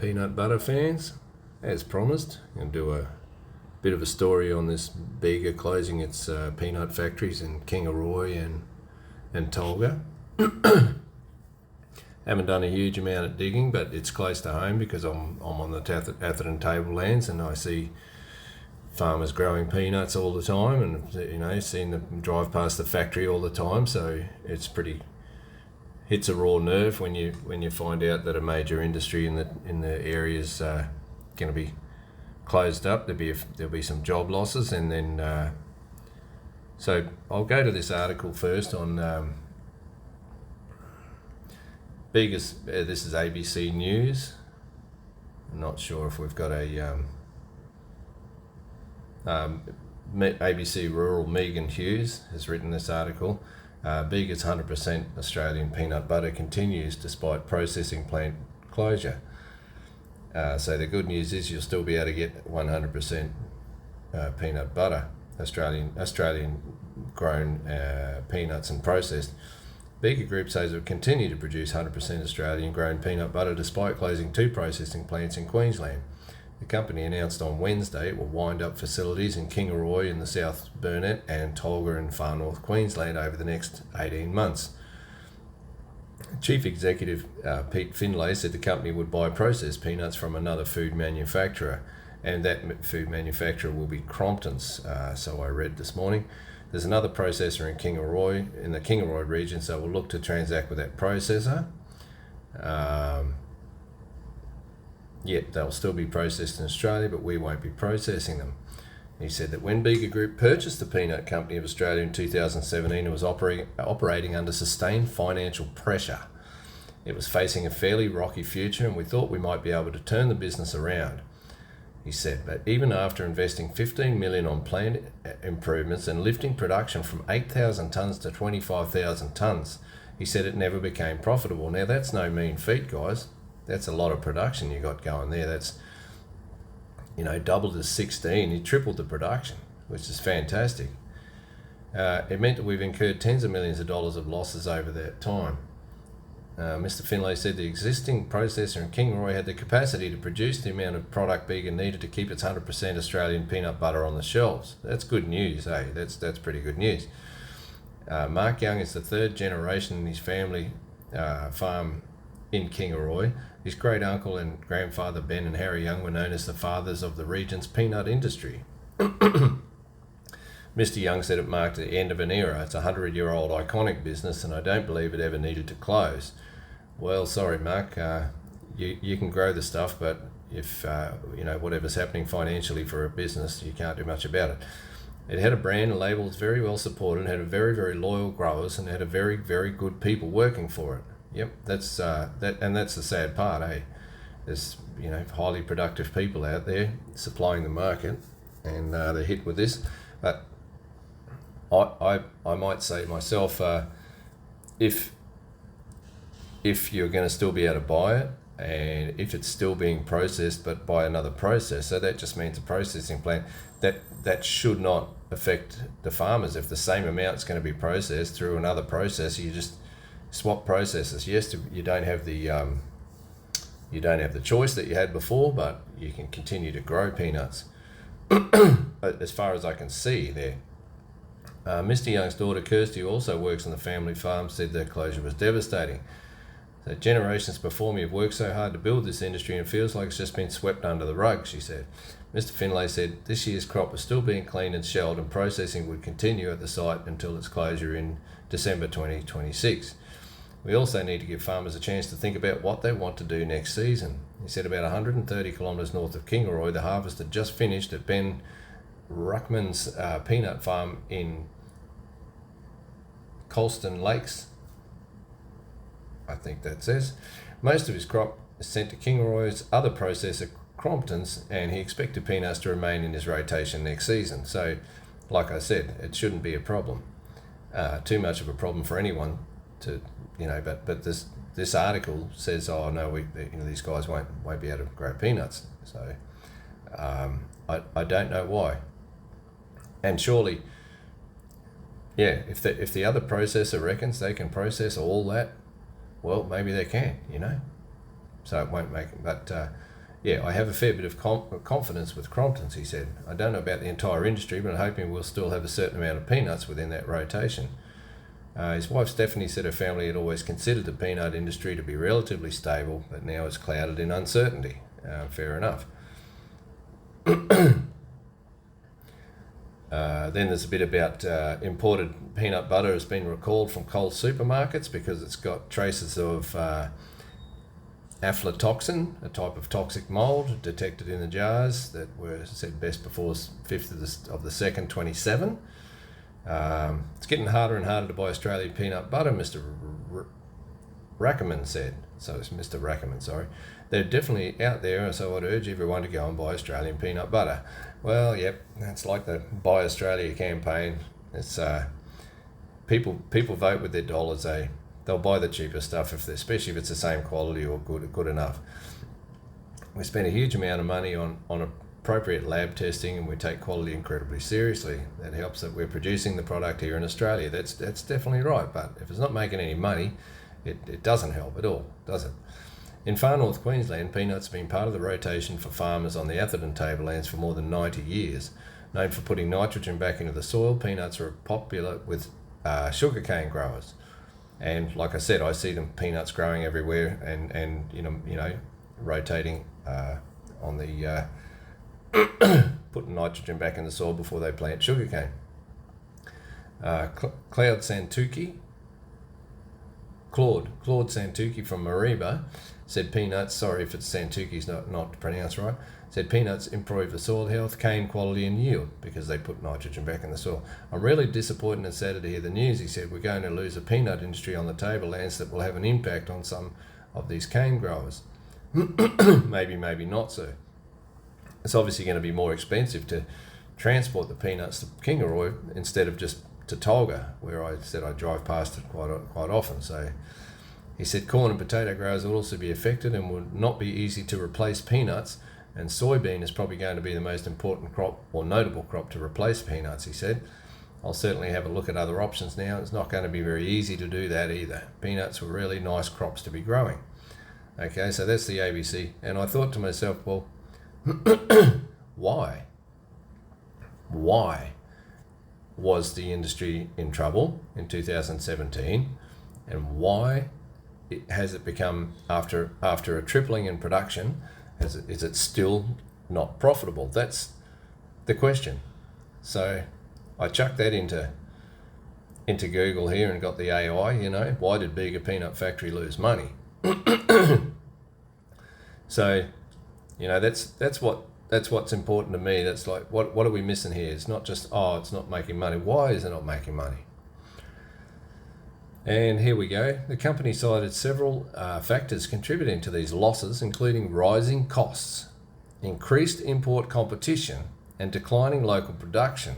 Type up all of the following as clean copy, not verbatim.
peanut butter fans. As promised, I'm going to do a bit of a story on this Bega closing its peanut factories in Kingaroy and Tolga. Haven't done a huge amount of digging, but it's close to home because I'm on the Atherton tablelands and I see farmers growing peanuts all the time, and seeing them drive past the factory all the time. So it's hits a raw nerve when you find out that a major industry in the area is going to be closed up. There'll be some job losses, and then so I'll go to this article first on Bega's. This is ABC News. I'm not sure if we've got a ABC Rural. Megan Hughes has written this article. Bega's 100% Australian peanut butter continues despite processing plant closure. So the good news is you'll still be able to get 100% peanut butter, Australian grown peanuts and processed. Bega Group says it will continue to produce 100% Australian grown peanut butter despite closing 2 processing plants in Queensland. The company announced on Wednesday it will wind up facilities in Kingaroy in the South Burnett and Tolga in far north Queensland over the next 18 months. Chief Executive Pete Findlay said the company would buy processed peanuts from another food manufacturer, and that food manufacturer will be Crompton's, so I read this morning. There's another processor in the Kingaroy region, so we'll look to transact with that processor. Yet they'll still be processed in Australia, but we won't be processing them. He said that when Bega Group purchased the Peanut Company of Australia in 2017, it was operating under sustained financial pressure. It was facing a fairly rocky future, and we thought we might be able to turn the business around. He said, but even after investing $15 million on plant improvements and lifting production from 8,000 tonnes to 25,000 tonnes, he said it never became profitable. Now that's no mean feat, guys. That's a lot of production you got going there. That's, doubled to 16. He tripled the production, which is fantastic. It meant that we've incurred tens of millions of dollars of losses over that time. Mr. Findlay said the existing processor in Kingaroy had the capacity to produce the amount of product Bega needed to keep its 100% Australian peanut butter on the shelves. That's good news, eh? That's pretty good news. Mark Young is the third generation in his family farm in Kingaroy. His great uncle and grandfather Ben and Harry Young were known as the fathers of the region's peanut industry. Mr. Young said it marked the end of an era. It's a 100-year-old iconic business, and I don't believe it ever needed to close. Well, sorry, Mark. You can grow the stuff, but if whatever's happening financially for a business, you can't do much about it. It had a brand and label that's very well supported, had a very, very loyal growers, and had a very, very good people working for it. Yep, that's the sad part, eh? There's highly productive people out there supplying the market, and they're hit with this. But I might say myself, if you're going to still be able to buy it, and if it's still being processed but by another processor, that just means a processing plant that should not affect the farmers. If the same amount's going to be processed through another processor, you just swap processors. Yes, you don't have the choice that you had before, but you can continue to grow peanuts. As far as I can see there. Mr. Young's daughter Kirsty, who also works on the family farm, said the closure was devastating. So generations before me have worked so hard to build this industry, and it feels like it's just been swept under the rug, she said. Mr. Findlay said this year's crop was still being cleaned and shelled, and processing would continue at the site until its closure in December 2026. We also need to give farmers a chance to think about what they want to do next season. He said about 130 kilometres north of Kingaroy, the harvest had just finished at Ben Ruckman's peanut farm in Colston Lakes, I think that says. Most of his crop is sent to Kingaroy's other processor, Crompton's, and he expected peanuts to remain in his rotation next season. So, like I said, it shouldn't be a problem. Too much of a problem for anyone to, but this article says, oh no, these guys won't be able to grow peanuts. So, I don't know why. And surely, yeah, if the other processor reckons they can process all that, well, maybe they can, So it won't make it. But Yeah, I have a fair bit of confidence with Cromptons, he said. I don't know about the entire industry, but I'm hoping we'll still have a certain amount of peanuts within that rotation. His wife Stephanie said her family had always considered the peanut industry to be relatively stable, but now it's clouded in uncertainty. Fair enough. Then there's a bit about imported peanut butter has been recalled from Coles supermarkets because it's got traces of aflatoxin, a type of toxic mould detected in the jars that were said best before 5th of the 2nd, 27. It's getting harder and harder to buy Australian peanut butter, Mr. Rackerman said. So it's Mr. Rackerman, sorry. They're definitely out there, so I'd urge everyone to go and buy Australian peanut butter. Well, yep, that's like the Buy Australia campaign. It's people vote with their dollars. They'll buy the cheaper stuff, especially if it's the same quality or good enough. We spend a huge amount of money on appropriate lab testing, and we take quality incredibly seriously. That helps that we're producing the product here in Australia. That's definitely right, but if it's not making any money, it doesn't help at all, does it? In far north Queensland, peanuts have been part of the rotation for farmers on the Atherton tablelands for more than 90 years. Known for putting nitrogen back into the soil, peanuts are popular with sugarcane growers. And like I said, I see them peanuts growing everywhere, and you know, rotating on the putting nitrogen back in the soil before they plant sugarcane. Claude Santucci from Mariba said peanuts, sorry if it's Santucci's not pronounced right, said peanuts improve the soil health, cane quality and yield because they put nitrogen back in the soil. I'm really disappointed and sad to hear the news, he said. We're going to lose a peanut industry on the tablelands that will have an impact on some of these cane growers. maybe not so. It's obviously going to be more expensive to transport the peanuts to Kingaroy instead of just to Tolga, where I said I drive past it quite often. So he said corn and potato growers will also be affected and will not be easy to replace peanuts, and soybean is probably going to be the most important crop or notable crop to replace peanuts, he said. I'll certainly have a look at other options now. It's not going to be very easy to do that either. Peanuts were really nice crops to be growing. Okay, so that's the ABC. And I thought to myself, well, why? Why was the industry in trouble in 2017, and why has it become, after a tripling in production, is it still not profitable? That's the question. So I chucked that into Google here and got the AI, you know, why did Bega Peanut Factory lose money? So, you know, that's what's important to me. That's like, what are we missing here? It's not just, it's not making money. Why is it not making money? And here we go. The company cited several factors contributing to these losses, including rising costs, increased import competition, and declining local production,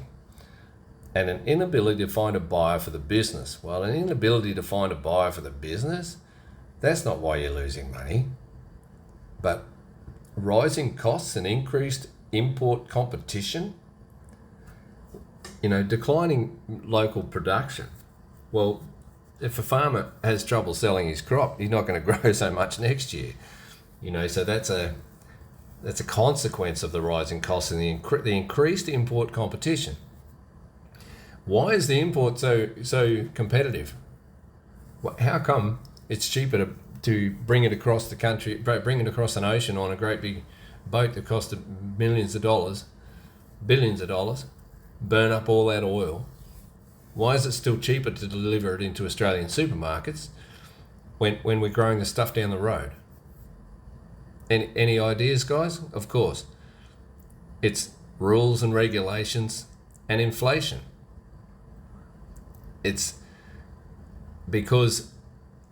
and an inability to find a buyer for the business. Well, an inability to find a buyer for the business, that's not why you're losing money. But rising costs and increased import competition, you know, declining local production. Well, if a farmer has trouble selling his crop, he's not going to grow so much next year. You know, so that's a consequence of the rising costs and the increased import competition. Why is the import so competitive? How come it's cheaper to bring it across the country, bring it across an ocean on a great big boat that costed billions of dollars, burn up all that oil? Why is it still cheaper to deliver it into Australian supermarkets when we're growing the stuff down the road? Any ideas, guys? Of course. It's rules and regulations and inflation. It's because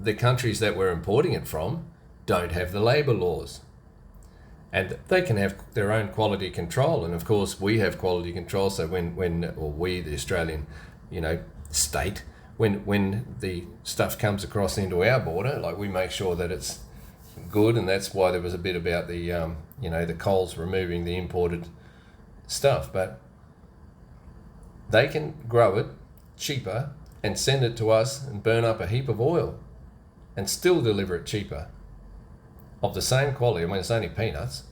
the countries that we're importing it from don't have the labour laws. And they can have their own quality control. And of course, we have quality control. So when we, the Australian, you know, state, when the stuff comes across into our border, like, we make sure that it's good. And that's why there was a bit about the, you know, the Coles removing the imported stuff. But they can grow it cheaper and send it to us and burn up a heap of oil and still deliver it cheaper, of the same quality. I mean, it's only peanuts,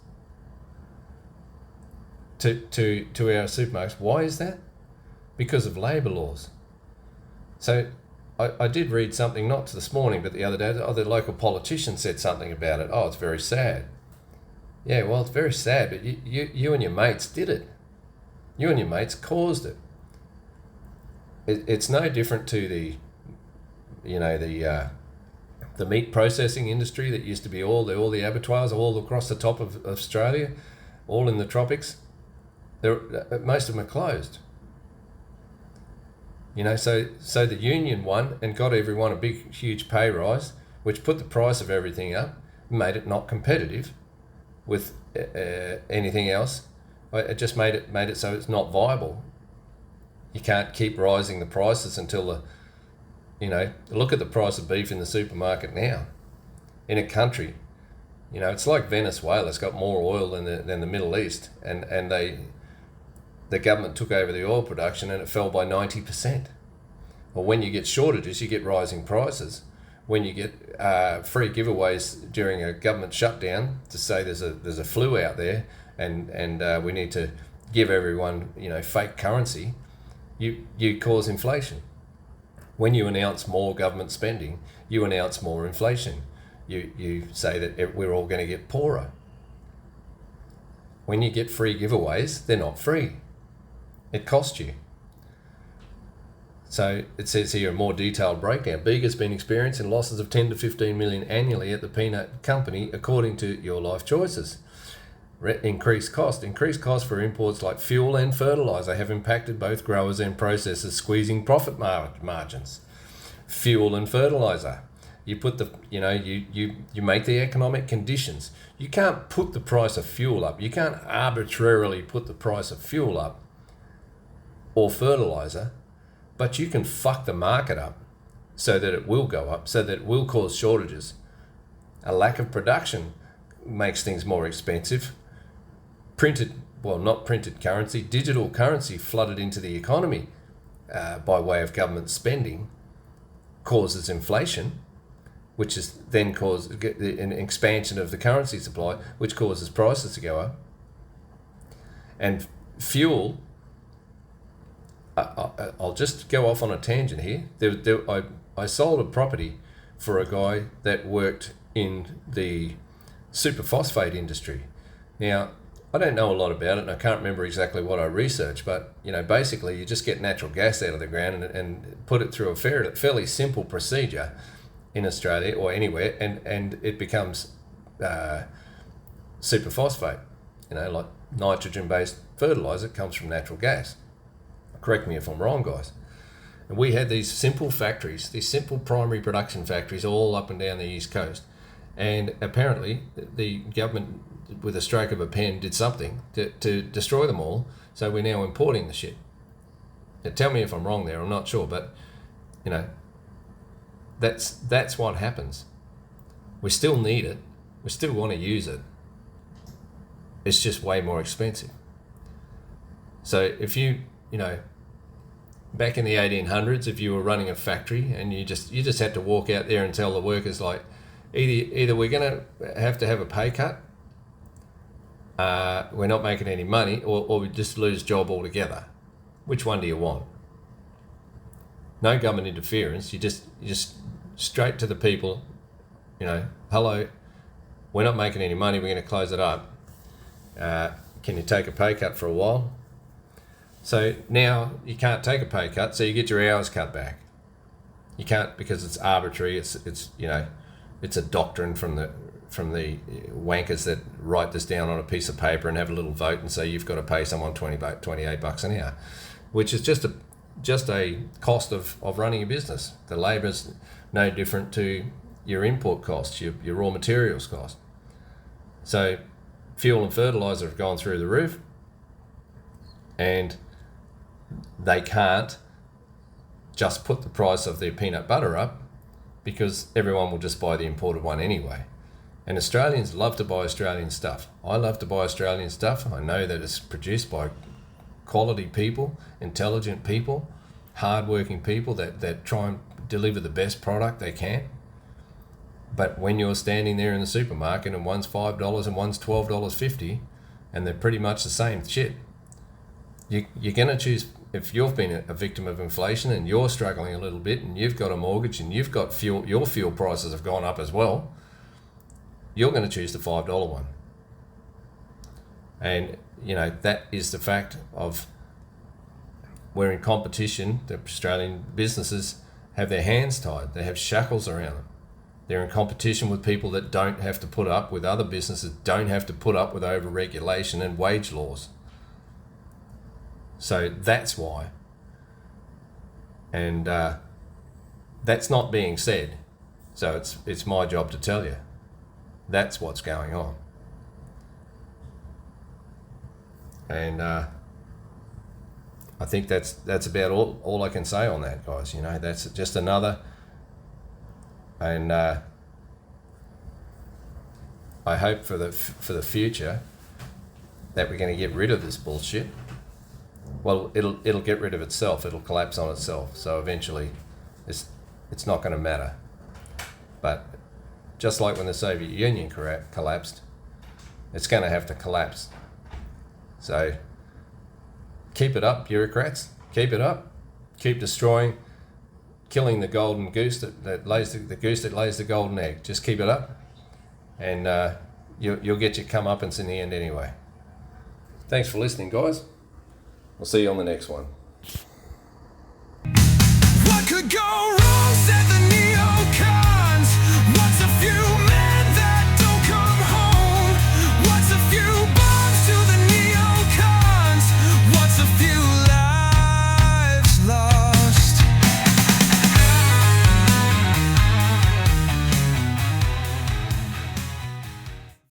to our supermarkets. Why is that? Because of labour laws. So I did read something, not this morning, but the other day, the local politician said something about it. Oh, it's very sad. Yeah, well, it's very sad, but you and your mates did it. You and your mates caused it. It's no different to the meat processing industry that used to be all the abattoirs all across the top of Australia, all in the tropics. Most of them are closed. So the union won and got everyone a big, huge pay rise, which put the price of everything up, made it not competitive with anything else. It just made it so it's not viable. You can't keep rising the prices until look at the price of beef in the supermarket now. In a country, it's like Venezuela. It's got more oil than the Middle East, and the government took over the oil production and it fell by 90%. Well, when you get shortages, you get rising prices. When you get free giveaways during a government shutdown to say there's a flu out there and we need to give everyone fake currency, you cause inflation. When you announce more government spending, you announce more inflation. You say that we're all going to get poorer. When you get free giveaways, they're not free. It costs you. So it says here a more detailed breakdown. Bega's been experiencing losses of 10 to 15 million annually at the peanut company, according to Your Life Choices. Increased cost for imports like fuel and fertiliser have impacted both growers and processors, squeezing profit margins. Fuel and fertiliser. You put you make the economic conditions. You can't put the price of fuel up. You can't arbitrarily put the price of fuel up or fertiliser, but you can fuck the market up so that it will go up, so that it will cause shortages. A lack of production makes things more expensive. Not printed currency, digital currency flooded into the economy by way of government spending causes inflation, which is then causes an expansion of the currency supply, which causes prices to go up. And fuel, I'll just go off on a tangent here. I sold a property for a guy that worked in the superphosphate industry. Now, I don't know a lot about it, and I can't remember exactly what I researched, but basically you just get natural gas out of the ground and put it through a fairly simple procedure in Australia or anywhere, and it becomes superphosphate. Like nitrogen-based fertilizer comes from natural gas. Correct me if I'm wrong, guys. And we had these simple factories, these simple primary production factories all up and down the East Coast. And apparently the government, with a stroke of a pen, did something to destroy them all. So we're now importing the shit. Now, tell me if I'm wrong there, I'm not sure. But, that's what happens. We still need it. We still want to use it. It's just way more expensive. So if back in the 1800s, if you were running a factory and you just had to walk out there and tell the workers, like, either we're going to have a pay cut, we're not making any money, or we just lose job altogether. Which one do you want? No government interference. You just straight to the people, hello, we're not making any money, we're going to close it up. Can you take a pay cut for a while? So now you can't take a pay cut, so you get your hours cut back. You can't, because it's arbitrary. It's a doctrine from the wankers that write this down on a piece of paper and have a little vote and say you've got to pay someone $28 an hour, which is just a cost of running a business. The labour's no different to your import costs, your raw materials cost. So fuel and fertiliser have gone through the roof, and they can't just put the price of their peanut butter up because everyone will just buy the imported one anyway. And Australians love to buy Australian stuff. I love to buy Australian stuff. I know that it's produced by quality people, intelligent people, hardworking people that try and deliver the best product they can. But when you're standing there in the supermarket and one's $5 and one's $12.50, and they're pretty much the same shit, you're going to choose, if you've been a victim of inflation and you're struggling a little bit and you've got a mortgage and you've got fuel, your fuel prices have gone up as well, you're going to choose the $5 one. And, you know, that is the fact of we're in competition. The Australian businesses have their hands tied. They have shackles around them. They're in competition with people that don't have to put up with other businesses, don't have to put up with over-regulation and wage laws. So that's why. And that's not being said. So it's my job to tell you. That's what's going on. And I think that's about all I can say on that, guys. You know, that's just another. And I hope for the future that we're going to get rid of this bullshit. Well, it'll get rid of itself. It'll collapse on itself. So eventually, it's not going to matter. But just like when the Soviet Union collapsed, it's going to have to collapse. So keep it up, bureaucrats. Keep it up. Keep destroying, killing the golden goose that lays the goose that lays the golden egg. Just keep it up, and you'll get your comeuppance in the end anyway. Thanks for listening, guys. We'll see you on the next one. What could go wrong?